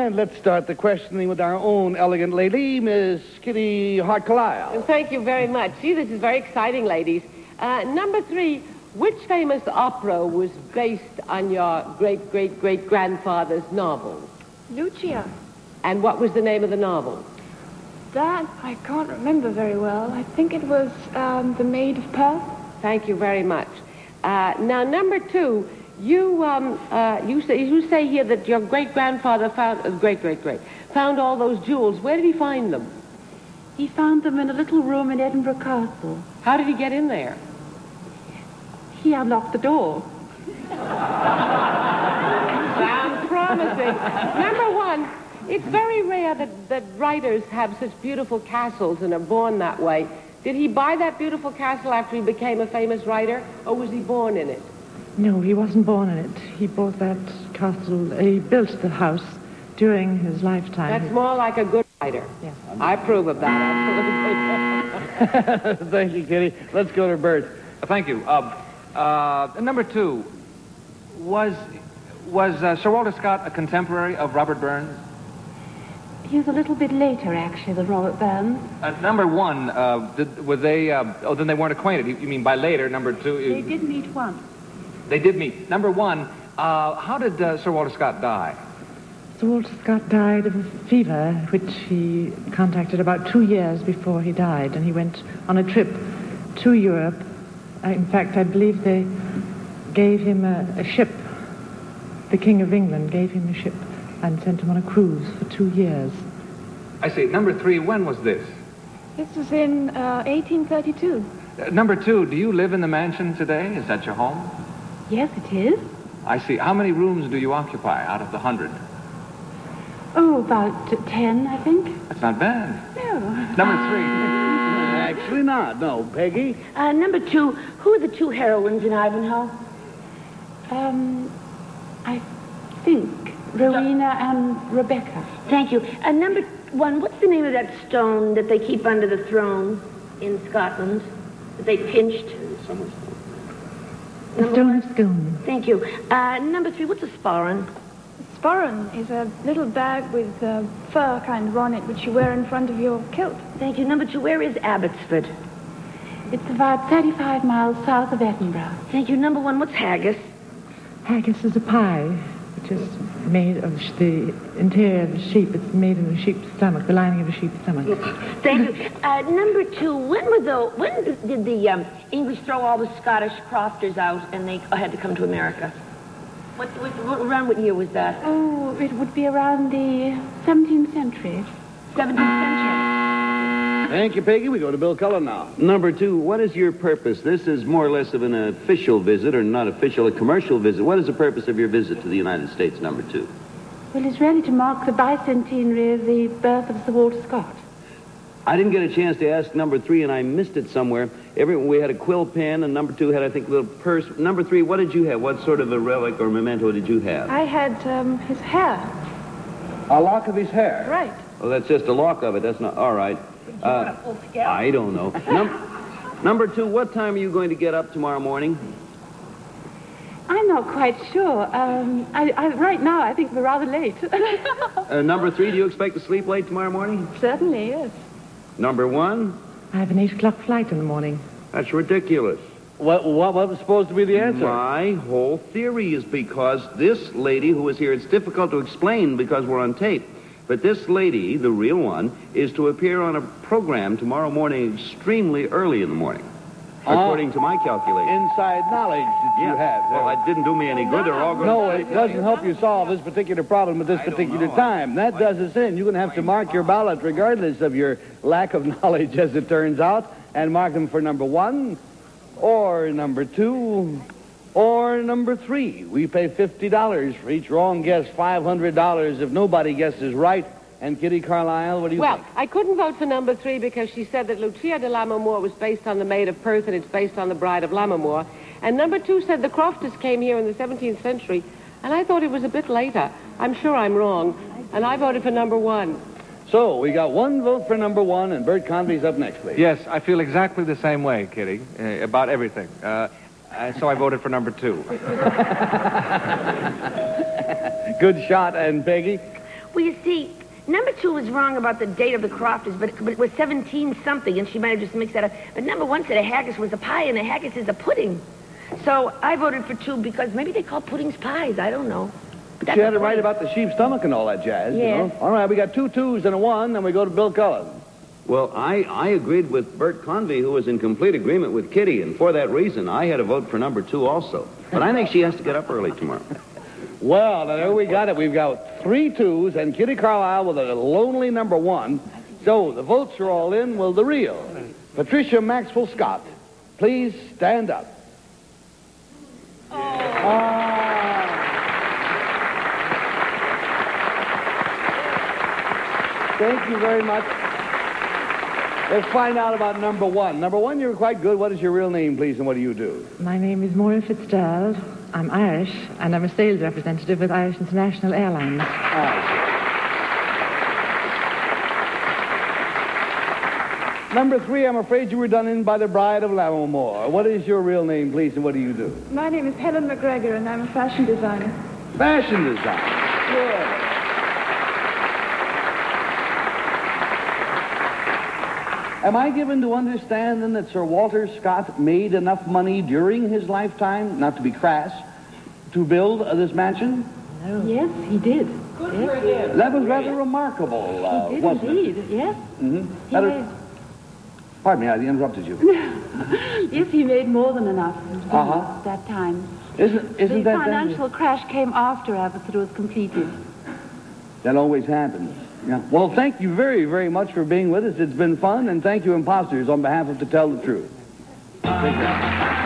And let's start the questioning with our own elegant lady, Miss Kitty Hart-Carlisle. Thank you very much. Gee, this is very exciting, ladies. Number 3, which famous opera was based on your great-great-great-grandfather's novel? Lucia. And what was the name of the novel? That I can't remember very well. I think it was The Maid of Perth. Thank you very much. Now, number 2, you say here that your great-grandfather found all those jewels. Where did he find them? He found them in a little room in Edinburgh Castle. How did he get in there? He unlocked the door. Sounds promising. Number 1, it's very rare that writers have such beautiful castles and are born that way. Did he buy that beautiful castle after he became a famous writer, or was he born in it? No, he wasn't born in it. He bought that castle, he built the house during his lifetime. That's more like a good writer. Yeah. I approve of that, absolutely. Thank you, Kitty. Let's go to Bert. Thank you. Number 2, was Sir Walter Scott a contemporary of Robert Burns? He was a little bit later, actually, than Robert Burns. Number 1, were they, then they weren't acquainted. You mean by later, number 2? They did meet once. They did meet. Number 1, how did Sir Walter Scott die? Sir Walter Scott died of a fever, which he contracted about 2 years before he died, and he went on a trip to Europe. In fact, I believe they gave him a ship. The King of England gave him a ship and sent him on a cruise for 2 years. I see. Number 3, when was this? This was in 1832. Number 2, do you live in the mansion today? Is that your home? Yes, it is. I see. How many rooms do you occupy out of the 100? Oh, about 10, I think. That's not bad. No. Number 3. Actually not. No, Peggy. Number 2, who are the 2 heroines in Ivanhoe? I think Rowena and Rebecca. Thank you. Number 1, what's the name of that stone that they keep under the throne in Scotland that they pinched? The Stone of Scone. Thank you. Number 3, what's a sporran? Sporran is a little bag with fur kind of on it, which you wear in front of your kilt. Thank you. Number 2, where is Abbotsford? It's about 35 miles south of Edinburgh. Thank you. Number 1, what's haggis? Haggis is a pie, which is made of the interior of a sheep. It's made in a sheep's stomach, the lining of a sheep's stomach. Thank you. Number 2, when did the English throw all the Scottish crofters out and they had to come to America? Around what year was that? Oh, it would be around the 17th century. 17th century. Thank you, Peggy. We go to Bill Cullen now. Number 2, what is your purpose? This is more or less of an official visit, or not official, a commercial visit. What is the purpose of your visit to the United States, number 2? Well, it's really to mark the bicentenary of the birth of Sir Walter Scott. I didn't get a chance to ask number 3, and I missed it somewhere. We had a quill pen, and number 2 had, I think, a little purse. Number 3, what did you have? What sort of a relic or memento did you have? I had his hair. A lock of his hair. Right. Well, that's just a lock of it. That's not... All right. I don't know. Number 2, what time are you going to get up tomorrow morning? I'm not quite sure. Right now, I think we're rather late. Number 3, do you expect to sleep late tomorrow morning? Certainly, yes. Number 1? I have an 8 o'clock flight in the morning. That's ridiculous. What was supposed to be the answer? My whole theory is because this lady who is here, it's difficult to explain because we're on tape, but this lady, the real one, is to appear on a program tomorrow morning extremely early in the morning, according to my calculations. Inside knowledge that you have. Well, it didn't do me any good. They're all going No, it doesn't help you solve this particular problem at this particular time. That does us in. You're going to have to mark your ballot regardless of your lack of knowledge, as it turns out, and mark them for number 1, or number 2, or number 3. We pay $50 for each wrong guess, $500 if nobody guesses right. And Kitty Carlisle, what do you think? Well, I couldn't vote for number 3 because she said that Lucia de Lammermoor was based on the Maid of Perth and it's based on the Bride of Lammermoor. And number 2 said the Crofters came here in the 17th century, and I thought it was a bit later. I'm sure I'm wrong, and I voted for number 1. So, we got 1 vote for number 1, and Bert Convey's up next, please. Yes, I feel exactly the same way, Kitty, about everything. So I voted for number 2. Good shot, and Peggy? Well, you see, number 2 was wrong about the date of the Crofters, but it was 17-something, and she might have just mixed that up. But number 1 said a haggis was a pie, and a haggis is a pudding. So I voted for 2 because maybe they call puddings pies. I don't know. But She had it right about the sheep's stomach and all that jazz, you Yes. know. All right, we got 2 2s and a 1, and we go to Bill Cullen. Well, I agreed with Bert Convey, who was in complete agreement with Kitty, and for that reason, I had a vote for number 2 also. But I think she has to get up early tomorrow. Well, now there we got it. We've got 3 2s and Kitty Carlisle with a lonely number 1. So the votes are all in. Will the real Patricia Maxwell Scott please stand up? Thank you very much. Let's find out about number 1. Number 1, you're quite good. What is your real name, please, and what do you do? My name is Maura Fitzgerald. I'm Irish, and I'm a sales representative with Irish International Airlines. Number 3, I'm afraid you were done in by the Bride of Lammermoor. What is your real name, please, and what do you do? My name is Helen McGregor, and I'm a fashion designer. Fashion design. Good. Am I given to understand, then, that Sir Walter Scott made enough money during his lifetime, not to be crass, to build this mansion? Yes, he did. That was rather remarkable, He did wasn't indeed, it? yes. Mm-hmm. He made, Pardon me, I interrupted you. yes, he made more than enough Uh-huh. at that time. Isn't The that financial crash came after Abbotsford was completed. That always happens. Yeah. Well, thank you very, very much for being with us. It's been fun, and thank you, imposters, on behalf of To Tell the Truth. Take care.